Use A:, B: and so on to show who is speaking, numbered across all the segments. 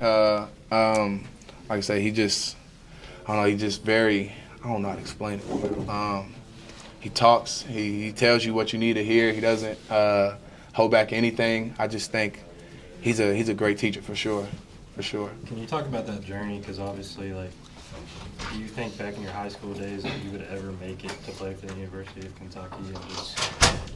A: Like I say, I don't know, he just very, I don't know how to explain it. He talks, he tells you what you need to hear. He doesn't hold back anything. I just think he's a great teacher for sure.
B: Can you talk about that journey? Because obviously, like, do you think back in your high school days that you would ever make it to play for the University of Kentucky and just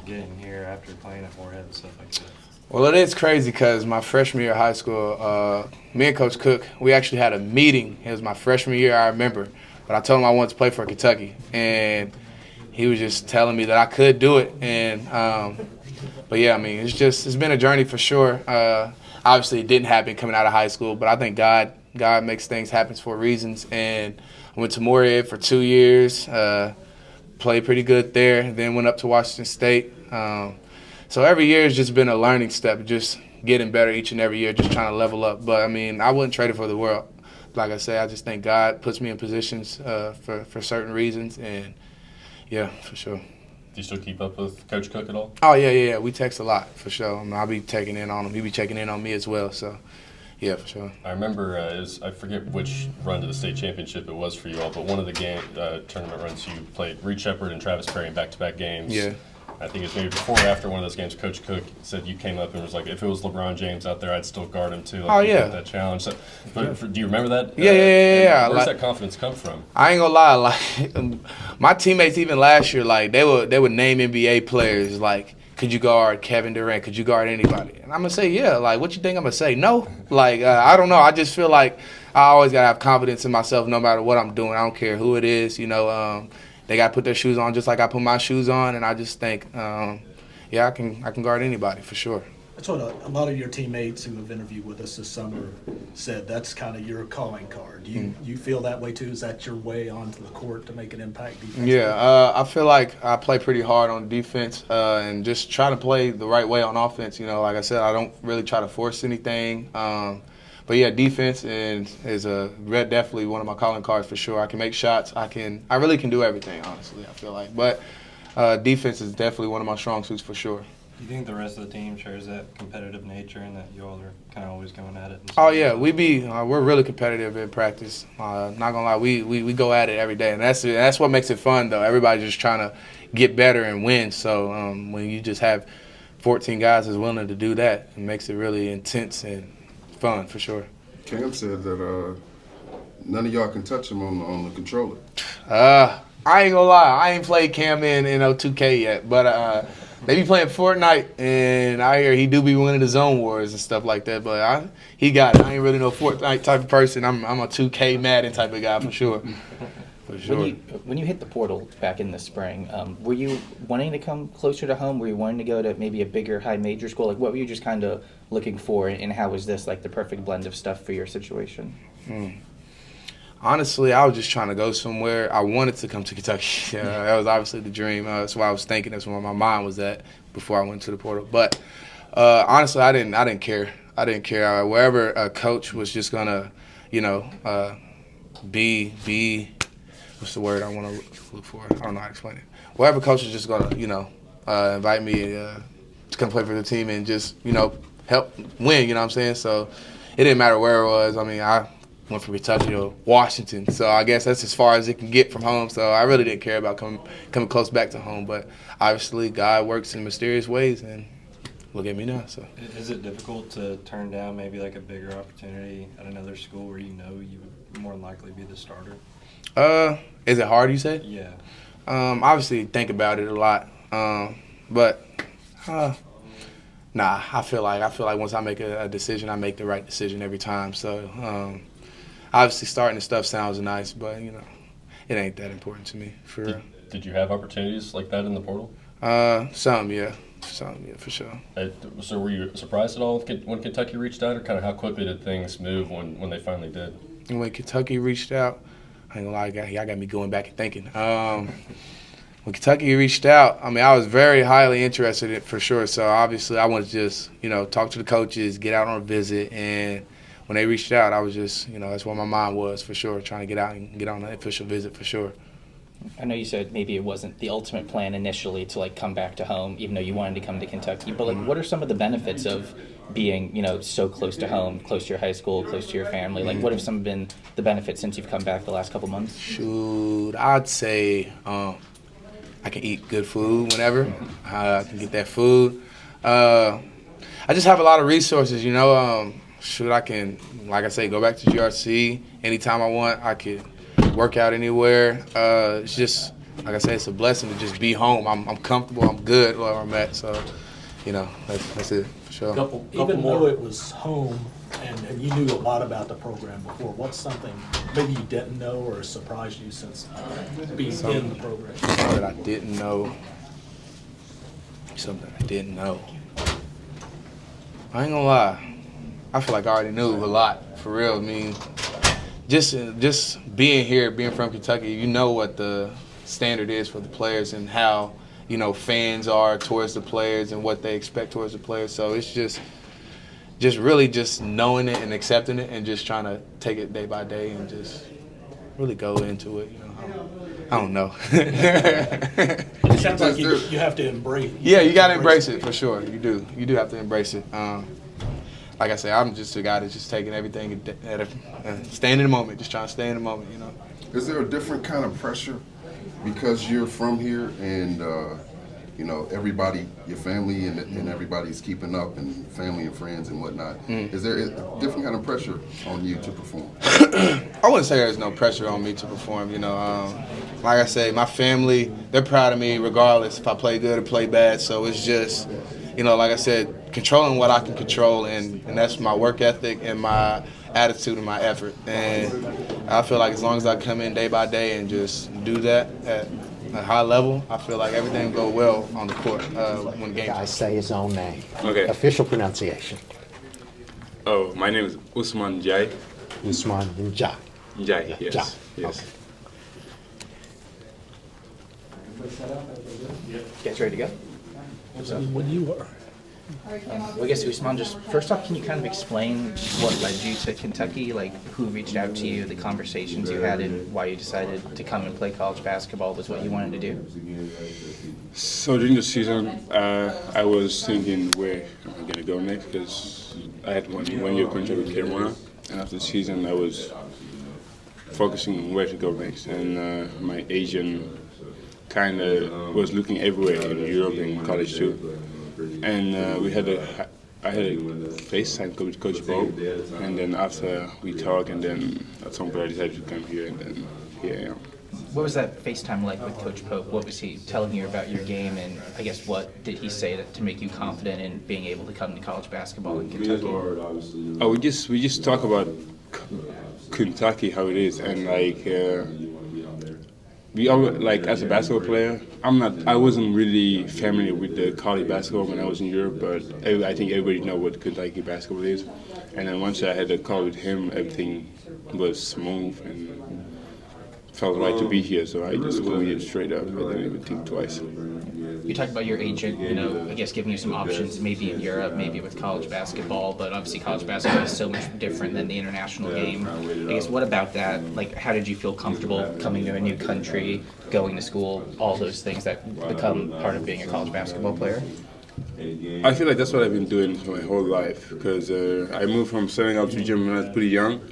B: getting here after playing at Morehead and stuff like that?
A: Well, it is crazy because my freshman year of high school, me and Coach Cook, we actually had a meeting. It was my freshman year, I remember. But I told him I wanted to play for Kentucky. And he was just telling me that I could do it. And but, yeah, I mean, it's been a journey for sure. Obviously, it didn't happen coming out of high school, but I think God makes things happen for reasons. And I went to Morehead for 2 years, played pretty good there, then went up to Washington State. So every year has just been a learning step, just getting better each and every year, just trying to level up. But, I mean, I wouldn't trade it for the world. Like I say, I just think God puts me in positions for certain reasons, and, yeah, for sure.
C: Do you still keep up with Coach Cook at all?
A: Oh, yeah. We text a lot, for sure. I mean, I'll be checking in on him. He'll be checking in on me as well, so, yeah, for sure.
C: I remember, I forget which run to the state championship it was for you all, but one of the tournament runs you played Reed Shepherd and Travis Perry in back-to-back games.
A: Yeah.
C: I think it was maybe before or after one of those games, Coach Cook said you came up and was like, if it was LeBron James out there, I'd still guard him too. Like,
A: oh, yeah.
C: That challenge. So, do you remember that?
A: Yeah.
C: Where's that confidence come from?
A: I ain't gonna lie, like my teammates even last year, like they would name NBA players like, could you guard Kevin Durant? Could you guard anybody? And I'm gonna say, yeah. Like, what you think I'm gonna say? No. Like, I don't know. I just feel like I always gotta have confidence in myself, no matter what I'm doing. I don't care who it is. You know, they gotta put their shoes on just like I put my shoes on, and I just think, yeah, I can guard anybody for sure.
D: That's what a lot of your teammates who have interviewed with us this summer said. That's kind of your calling card. Do you feel that way too? Is that your way onto the court to make an impact defensively?
A: Yeah, I feel like I play pretty hard on defense and just try to play the right way on offense. You know, like I said, I don't really try to force anything. But yeah, defense is definitely one of my calling cards for sure. I can make shots. I really can do everything, honestly, I feel like. But defense is definitely one of my strong suits for sure.
B: Do you think the rest of the team shares that competitive nature and that you all are kind of always going at it?
A: Oh yeah, we're really competitive in practice. Not gonna lie, we go at it every day, and that's what makes it fun though. Everybody's just trying to get better and win. So when you just have 14 guys that's willing to do that, it makes it really intense and fun for sure.
E: Cam said that none of y'all can touch him on the controller.
A: I ain't gonna lie, I ain't played Cam in 2K yet, but they be playing Fortnite, and I hear he do be winning the zone wars and stuff like that. But he got it. I ain't really no Fortnite type of person. I'm a 2K Madden type of guy for sure. For sure.
F: When you hit the portal back in the spring, were you wanting to come closer to home? Were you wanting to go to maybe a bigger high major school? Like, what were you just kind of looking for, and how was this like the perfect blend of stuff for your situation?
A: Honestly, I was just trying to go somewhere. I wanted to come to Kentucky. That was obviously the dream. That's why I was thinking. That's where my mind was at before I went to the portal. But honestly, I didn't care. I didn't care. Wherever a coach was just gonna, be what's the word I want to look for? I don't know how to explain it. Wherever coach is just gonna, invite me to come play for the team and just, help win. You know what I'm saying? So it didn't matter where it was. I mean, I went from Kentucky to Washington, so I guess that's as far as it can get from home. So I really didn't care about coming close back to home. But obviously, God works in mysterious ways, and look at me now. So
B: is it difficult to turn down maybe like a bigger opportunity at another school where you know you would more than likely be the starter?
A: Is it hard, you said?
B: Yeah.
A: Obviously, think about it a lot. But nah, I feel like once I make a decision, I make the right decision every time. So obviously, starting the stuff sounds nice, but it ain't that important to me.
C: Did you have opportunities like that in the portal?
A: Some, yeah, for sure.
C: So were you surprised at all when Kentucky reached out, or kind of how quickly did things move when they finally did?
A: And when Kentucky reached out, I ain't gonna lie, y'all got me going back and thinking. When Kentucky reached out, I mean, I was very highly interested in it for sure. So obviously, I wanted to just, talk to the coaches, get out on a visit, and when they reached out, I was just, that's where my mind was for sure, trying to get out and get on an official visit for sure.
F: I know you said maybe it wasn't the ultimate plan initially to like come back to home, even though you wanted to come to Kentucky. But like, what are some of the benefits of being, so close to home, close to your high school, close to your family? Like, what have some been the benefits since you've come back the last couple months?
A: Shoot, I'd say I can eat good food whenever. I can get that food. I just have a lot of resources, Shoot, I can, like I say, go back to GRC anytime I want. I could work out anywhere. It's just, like I say, it's a blessing to just be home. I'm comfortable. I'm good where I'm at. So, that's it for sure.
D: Even though it was home and you knew a lot about the program before, what's something maybe you didn't know or surprised you since being in the program?
A: Something I didn't know. I ain't gonna lie. I feel like I already knew a lot, for real. I mean, just being here, being from Kentucky, you know what the standard is for the players and how, fans are towards the players and what they expect towards the players. So it's just really just knowing it and accepting it and just trying to take it day by day and just really go into it. I don't know.
D: It sounds like you have to embrace it.
A: Yeah, you got to embrace it for sure. You do. You do have to embrace it. Like I say, I'm just a guy that's just taking everything staying in the moment, just trying to stay in the moment,
E: Is there a different kind of pressure because you're from here and, everybody, your family and everybody's keeping up and family and friends and whatnot. Is there a different kind of pressure on you to perform?
A: I wouldn't say there's no pressure on me to perform, Like I say, my family, they're proud of me regardless if I play good or play bad. So it's just, like I said, controlling what I can control, and that's my work ethic and my attitude and my effort. And I feel like as long as I come in day by day and just do that at a high level, I feel like everything will go well on the court when games.
G: Guy say his own name.
H: Okay.
G: Official pronunciation.
H: Oh, my name is Ousmane N'Diaye.
G: Ousmane N'Diaye.
H: N'Diaye, yes.
G: N'Diaye.
H: Yes.
F: You guys ready to go?
D: When you were.
F: Well, I guess, Ousmane, just first off, can you kind of explain what led you to Kentucky? Like, who reached out to you, the conversations you had, and why you decided to come and play college basketball was what you wanted to do?
H: So during the season, I was thinking where am I going to go next, because I had one year contract with Jerone, and after the season I was focusing on where to go next. And my agent kind of was looking everywhere in Europe and college too. And I had a FaceTime with Coach Pope, and then after we talked, and then at some point I decided to come here, and then here I am.
F: What was that FaceTime like with Coach Pope? What was he telling you about your game, and I guess what did he say to make you confident in being able to come to college basketball in Kentucky?
H: Oh, we just talk about Kentucky, how it is, and we all, as a basketball player, I wasn't really familiar with the college basketball when I was in Europe, but I think everybody know what Kentucky basketball is. And then once I had a call with him, everything was smooth and felt right to be here. So I just committed straight up. I didn't even think twice.
F: You talked about your agent, I guess giving you some options, maybe in Europe, maybe with college basketball, but obviously college basketball is so much different than the international game. I guess what about that? Like, how did you feel comfortable coming to a new country, going to school, all those things that become part of being a college basketball player?
H: I feel like that's what I've been doing for my whole life, because I moved from Senegal to Germany when I was pretty young.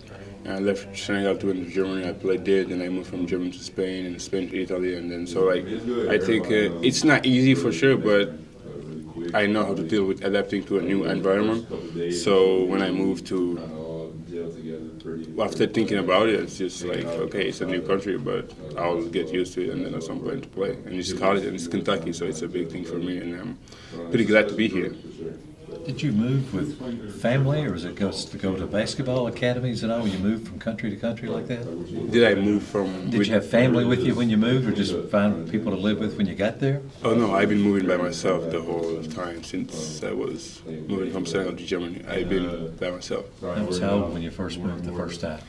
H: And I left Senegal to went to Germany. I played there, then I moved from Germany to Spain, and Spain to Italy, and then so I think it's not easy for sure, but I know how to deal with adapting to a new environment. So when I moved after thinking about it, it's just like, okay, it's a new country, but I'll get used to it, and then at some point to play. And it's college, and it's Kentucky, so it's a big thing for me, and I'm pretty glad to be here.
I: Did you move with family, or was it to go to basketball academies and all? You moved from country to country like that?
H: Did I move from...
I: Did you have family with you when you moved, or just find people to live with when you got there?
H: Oh, no, I've been moving by myself the whole time since I was moving from Senegal to Germany. I've been by myself.
I: That was how old when you first moved the first time?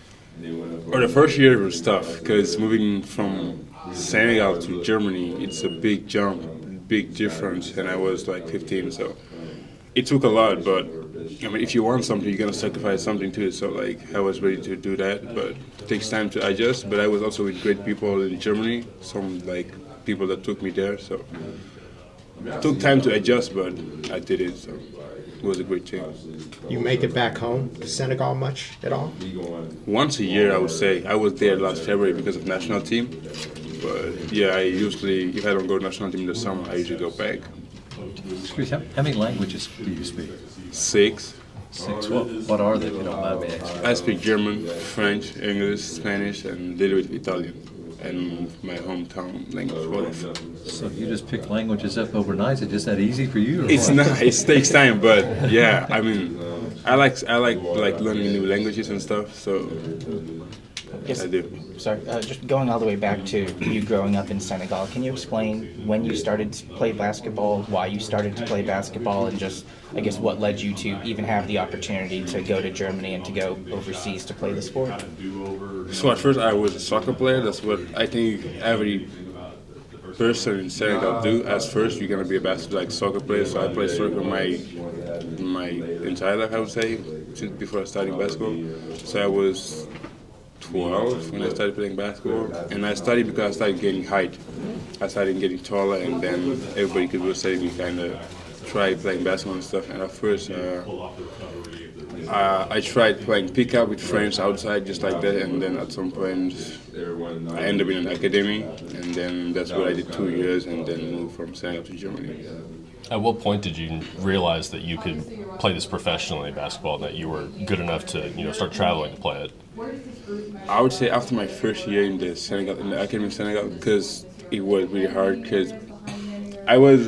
H: Or the first year was tough, because moving from Senegal to Germany, it's a big jump, big difference, and I was like 15, so... It took a lot, but I mean, if you want something, you're gonna sacrifice something too. So like, I was ready to do that, but it takes time to adjust. But I was also with great people in Germany, some like people that took me there. So it took time to adjust, but I did it. So it was a great change.
G: You make it back home to Senegal much at all?
H: Once a year, I would say. I was there last February because of national team. But yeah, I usually, if I don't go to national team in the summer, I usually go back.
I: Excuse me, how many languages do you speak?
H: 6.
I: 6. What are they, if you don't mind me asking?
H: I speak German, French, English, Spanish, and a little bit of Italian. And my hometown language, Wolof.
I: So you just pick languages up overnight? Is it just that easy for you? Or
H: It's
I: what?
H: not. It takes time, but yeah. I mean, I like learning new languages and stuff. So
F: Yes.
H: I do.
F: Sorry, just going all the way back to you growing up in Senegal, can you explain when you started to play basketball, why you started to play basketball, and just, I guess, what led you to even have the opportunity to go to Germany and to go overseas to play the sport?
H: So at first I was a soccer player. That's what I think every person in Senegal do. As first, you're gonna be a soccer player. So I played soccer my entire life, I would say, since before I started basketball. So I was 12 when I started playing basketball, and I started because I started getting height. I started getting taller, and then everybody could was saying me kind of try playing basketball and stuff. And at first, I tried playing pickup with friends outside, just like that. And then at some point, I ended up in an academy, and then that's what I did 2 years, and then moved from Senegal to Germany.
C: At what point did you realize that you could play this professionally, basketball, and that you were good enough to, start traveling to play it?
H: I would say after my first year in the academy in Senegal, because it was really hard. Because I was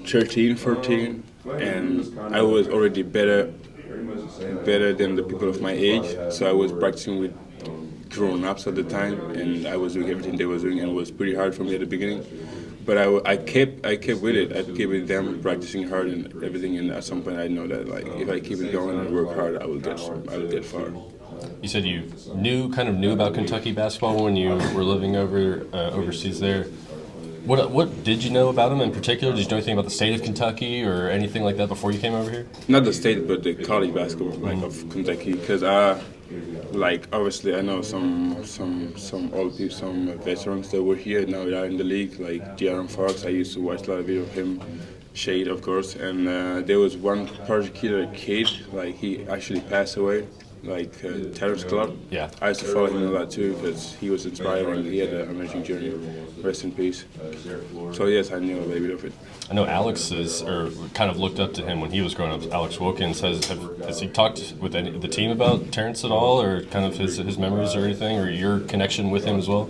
H: 13, 14, and I was already better than the people of my age. So I was practicing with grown-ups at the time, and I was doing everything they were doing, and it was pretty hard for me at the beginning. But I kept with it. I kept with them, practicing hard and everything. And at some point, I know that if I keep it going and work hard, I will get far.
C: You said you kind of knew about Kentucky basketball when you were living overseas there. What did you know about them in particular? Did you know anything about the state of Kentucky or anything like that before you came over here?
H: Not the state, but the college basketball of Kentucky. Because obviously I know some old people, some veterans that were here now they are in the league, like Jerone Morton. I used to watch a lot of video of him, Shade of course, and there was one particular kid, he actually passed away, Terrence Clark.
C: Yeah.
H: I used to follow him a lot too because he was inspiring. He had an amazing journey. Rest in peace. So yes, I knew a little bit of it.
C: I know Alex kind of looked up to him when he was growing up. Alex Wilkins, has he talked with the team about Terrence at all, or kind of his memories or anything, or your connection with him as well?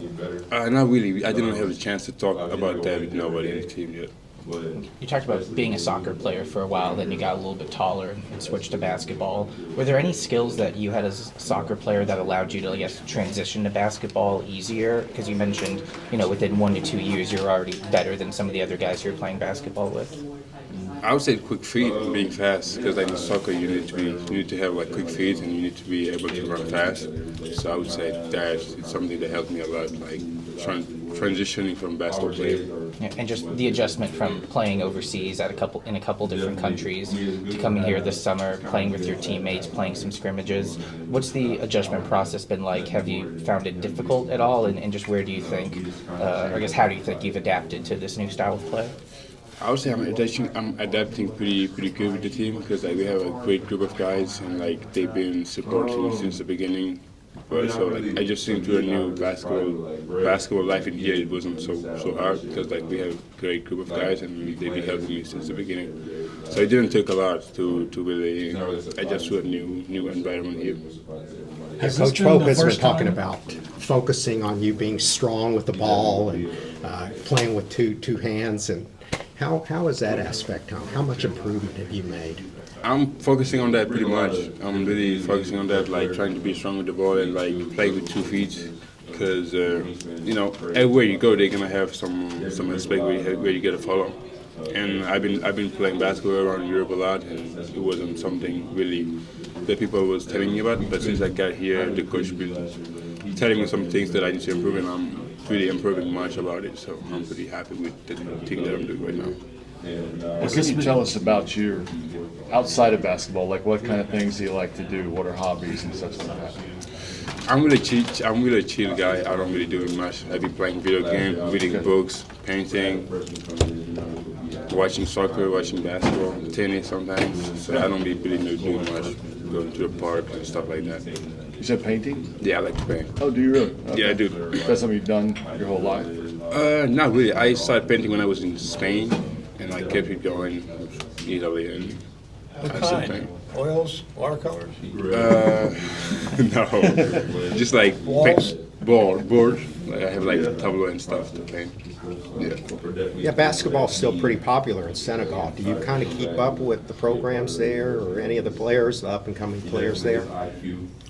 H: Not really. I didn't have a chance to talk about that with nobody in the team yet.
F: You talked about being a soccer player for a while, then you got a little bit taller and switched to basketball. Were there any skills that you had as a soccer player that allowed you to, I guess, transition to basketball easier? Because you mentioned, within 1 to 2 years, you're already better than some of the other guys you're playing basketball with.
H: I would say quick feet and being fast, because in soccer you need to have quick feet and you need to be able to run fast. So I would say that's something that helped me a lot, transitioning from basketball player.
F: Yeah, and just the adjustment from playing overseas in a couple different countries to coming here this summer, playing with your teammates, playing some scrimmages. What's the adjustment process been like? Have you found it difficult at all? And just where do you think, I guess, how do you think you've adapted to this new style of play?
H: I would say I'm adapting pretty good with the team because we have a great group of guys and they've been supporting me since the beginning. But so I just into a new basketball life in here. It wasn't so hard because we have a great group of guys and they've been helping me since the beginning. So it didn't take a lot to really adjust to a new environment here.
G: Coach Folk has been talking about focusing on you being strong with the ball and playing with two hands. And how is that aspect? How much improvement have you made?
H: I'm focusing on that pretty much. I'm really focusing on that, trying to be strong with the ball and play with 2 feet. Because everywhere you go, they're gonna have some aspect where you get a follow. And I've been playing basketball around Europe a lot, and it wasn't something really that people was telling me about. But since I got here, the coach been telling me some things that I need to improve, and I'm really improving much about it. So I'm pretty happy with the thing that I'm doing right now.
J: What can you tell us about your outside of basketball? Like, what kind of things do you like to do? What are hobbies and such like that?
H: I'm really a chill guy. I don't really do much. I be playing video games, reading books, painting, watching soccer, watching basketball, tennis sometimes. So I don't be really doing much, going to the park and stuff like that.
J: You said painting?
H: Yeah, I like to paint.
J: Oh, do you really? Okay.
H: Yeah, I do.
J: That's something you've done your whole life?
H: Not really. I started painting when I was in Spain, and I kept it going in Italy. And
K: What
H: I still
K: kind?
H: paint.
K: Oils, watercolors?
H: No, just like
K: Walls?
H: boards. Like I have like tableau and stuff to paint. Yeah.
G: Yeah, basketball's still pretty popular in Senegal. Do you kind of keep up with the programs there or any of the players, the up-and-coming players there?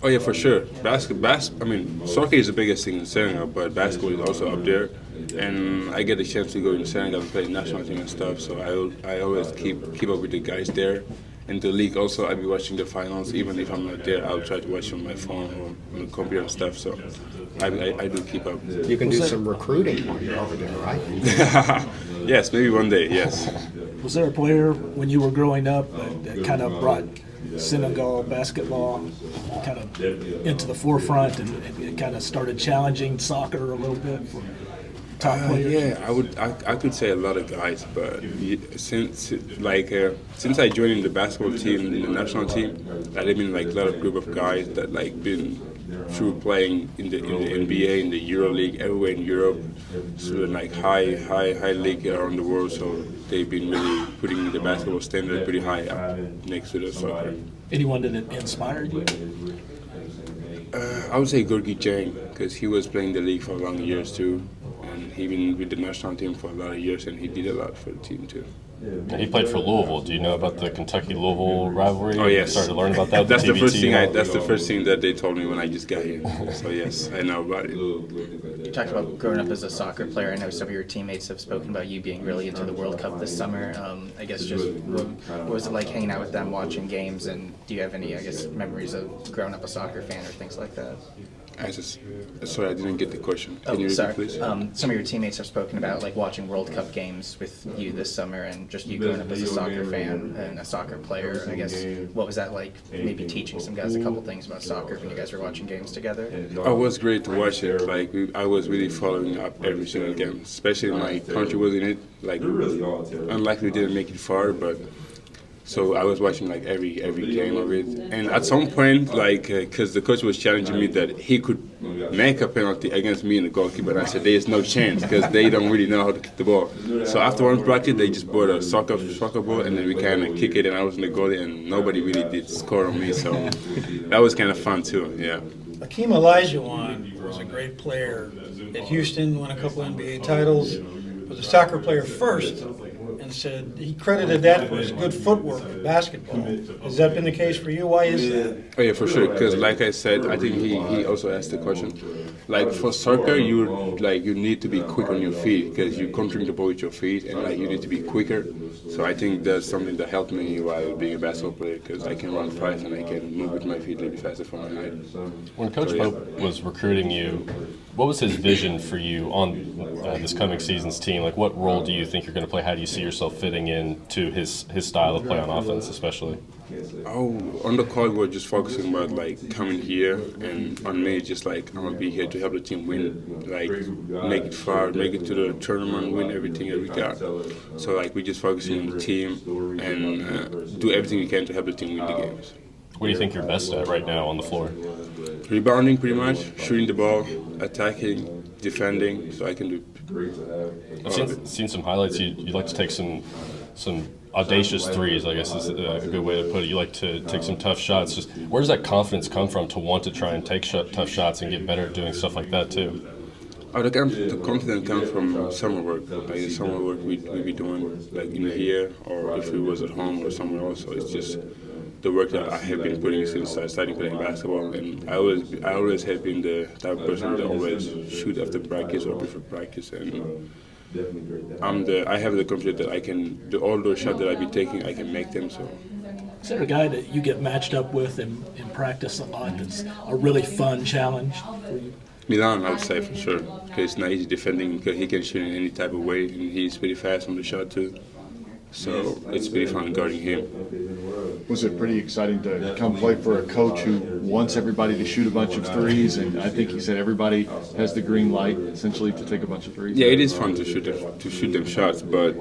H: Oh yeah, for sure. I mean, soccer is the biggest thing in Senegal, but basketball is also up there. And I get the chance to go in Senegal and play national team and stuff. So I always keep up with the guys there. And the league also, I'll be watching the finals. Even if I'm not there, I'll try to watch on my phone or on the computer and stuff. So I do keep up.
G: You can do some recruiting while you're over there, right?
H: Yes, maybe one day. Yes.
D: Was there a player when you were growing up that kind of brought Senegal basketball kind of into the forefront and it kind of started challenging soccer a little bit for top players?
H: Yeah, I could say a lot of guys, but since I joined in the basketball team, in the national team, I've been like a lot of group of guys that like been through playing in the NBA, in the Euro League, everywhere in Europe, so like high league around the world. So they've been really putting the basketball standard pretty high up next to the soccer.
D: Anyone that inspired you?
H: I would say Gorgui Dieng, because he was playing the league for long years too, and he been with the national team for a lot of years, and he did a lot for the team too.
C: And he played for Louisville. Do you know about the Kentucky-Louisville rivalry?
H: Oh yes,
C: You started to learn about that.
H: That's the
C: TBT
H: first thing.
C: and all?
H: That's the first thing that they told me when I just got here. So yes, I know about it.
F: You talked about growing up as a soccer player. I know some of your teammates have spoken about you being really into the World Cup this summer. I guess just what was it like hanging out with them, watching games, and do you have any, I guess, memories of growing up a soccer fan or things like that?
H: Sorry, I didn't get the question. Can you repeat, please?
F: Some of your teammates have spoken about like watching World Cup games with you this summer, and just you growing up as a soccer fan and a soccer player. I guess what was that like? Maybe teaching some guys a couple things about soccer when you guys were watching games together.
H: It was great to watch it. Like I was really following up every single game, especially my country was in it. Like unlikely we didn't make it far, but. So I was watching like every game of it, and at some point, like, because the coach was challenging me that he could make a penalty against me and the goalkeeper, and I said there's no chance because they don't really know how to kick the ball. So after one practice, they just bought a soccer ball, and then we kind of kick it, and I was in the goalie, and nobody really did score on me. So that was kind of fun too. Yeah.
K: Hakeem Olajuwon was a great player at Houston, won a couple NBA titles, was a soccer player first, and said he credited that for his good footwork in basketball. Has that been the case for you? Why is that?
H: Oh yeah, for sure. Because like I said, I think he also asked the question. Like for soccer, you need to be quick on your feet because you control the ball with your feet, and like you need to be quicker. So I think that's something that helped me while being a basketball player because I can run fast and I can move with my feet a little bit faster for my height.
C: When Coach Pope was recruiting you, what was his vision for you on this coming season's team? Like, what role do you think you're going to play? How do you see yourself fitting into his style of play on offense, especially?
H: Oh, on the court, we're just focusing about like coming here, and on me, just like I'm gonna be here to help the team win, like make it far, make it to the tournament, win everything that we got. So like we just focusing on the team and do everything we can to help the team win the games.
C: What do you think you're best at right now on the floor?
H: Rebounding, pretty much, shooting the ball, attacking, defending. So I can do.
C: I've seen some highlights. You like to take some audacious threes, I guess is a good way to put it. You like to take some tough shots. Just where does that confidence come from to want to try and take tough shots and get better at doing stuff like that too?
H: The confidence comes from summer work. Like the summer work we be doing, like in here, or if it was at home or somewhere else. So it's just the work that I have been putting since I started playing basketball. And I always have been the type of person that always shoot after practice or before practice. And I have the confidence that I can do all those shots that I be taking, I can make them. So.
D: Is there a guy that you get matched up with in practice a lot that's a really fun challenge for you?
H: Milan, I would say for sure, because it's not easy defending because he can shoot in any type of way, and he's pretty fast on the shot too. So it's pretty fun guarding him.
J: Was it pretty exciting to come play for a coach who wants everybody to shoot a bunch of threes? And I think he said everybody has the green light essentially to take a bunch of threes.
H: Yeah, it is fun to shoot them shots, but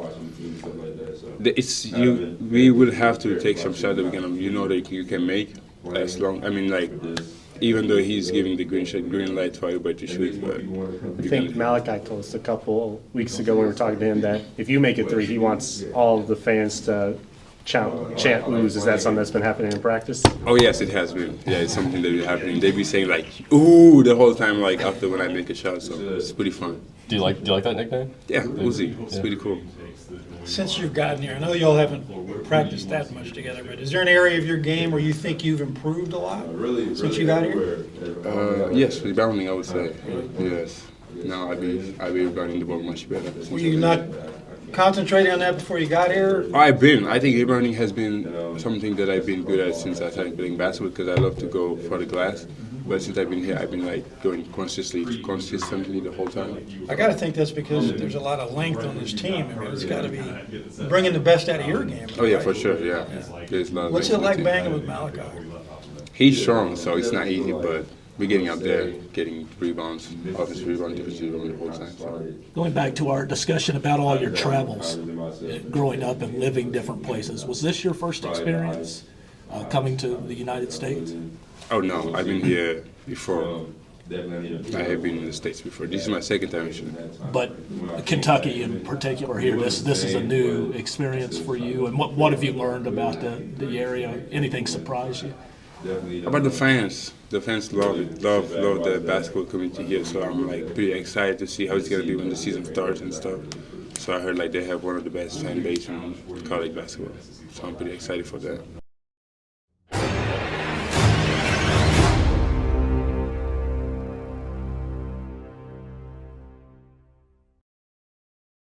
H: we will have to take some shots that that you can make as long. I mean, like, even though he's giving the green light for everybody to shoot, but
L: I think Malachi told us a couple weeks ago when we were talking to him that if you make a three, he wants all of the fans to chant lose. Is that something that's been happening in practice?
H: Oh yes, it has been. Yeah, it's something that is happening. They be saying like "ooh" the whole time, like after when I make a shot. So it's pretty fun.
C: Do you like that nickname?
H: Yeah, Uzi. It's pretty cool.
K: Since you've gotten here, I know y'all haven't practiced that much together, but is there an area of your game where you think you've improved a lot since you got here?
H: Yes, rebounding, I would say. Yes. Now I be rebounding the ball much better.
K: Were you not concentrating on that before you got here?
H: I think rebounding has been something that I've been good at since I started playing basketball because I love to go for the glass. But since I've been here, I've been like going consistently the whole time.
K: I got to think that's because there's a lot of length on this team. I mean, it's got to be bringing the best out of your game.
H: Oh yeah,
K: right?
H: for sure. Yeah. There's a lot of
K: What's it
H: length on
K: like
H: the team.
K: banging with Malachi?
H: He's strong, so it's not easy, but we're getting up there, getting rebounds, offensive rebound, defensive rebound the whole time. So.
D: Going back to our discussion about all your travels, growing up and living different places, was this your first experience coming to the United States?
H: Oh no, I've been here before. I have been in the States before. This is my second time actually.
D: But Kentucky in particular here, this is a new experience for you. And what have you learned about the area? Anything surprise you?
H: About the fans love it, love the basketball community here. So I'm like pretty excited to see how it's gonna be when the season starts and stuff. So I heard like they have one of the best fan base in college basketball. So I'm pretty excited for that.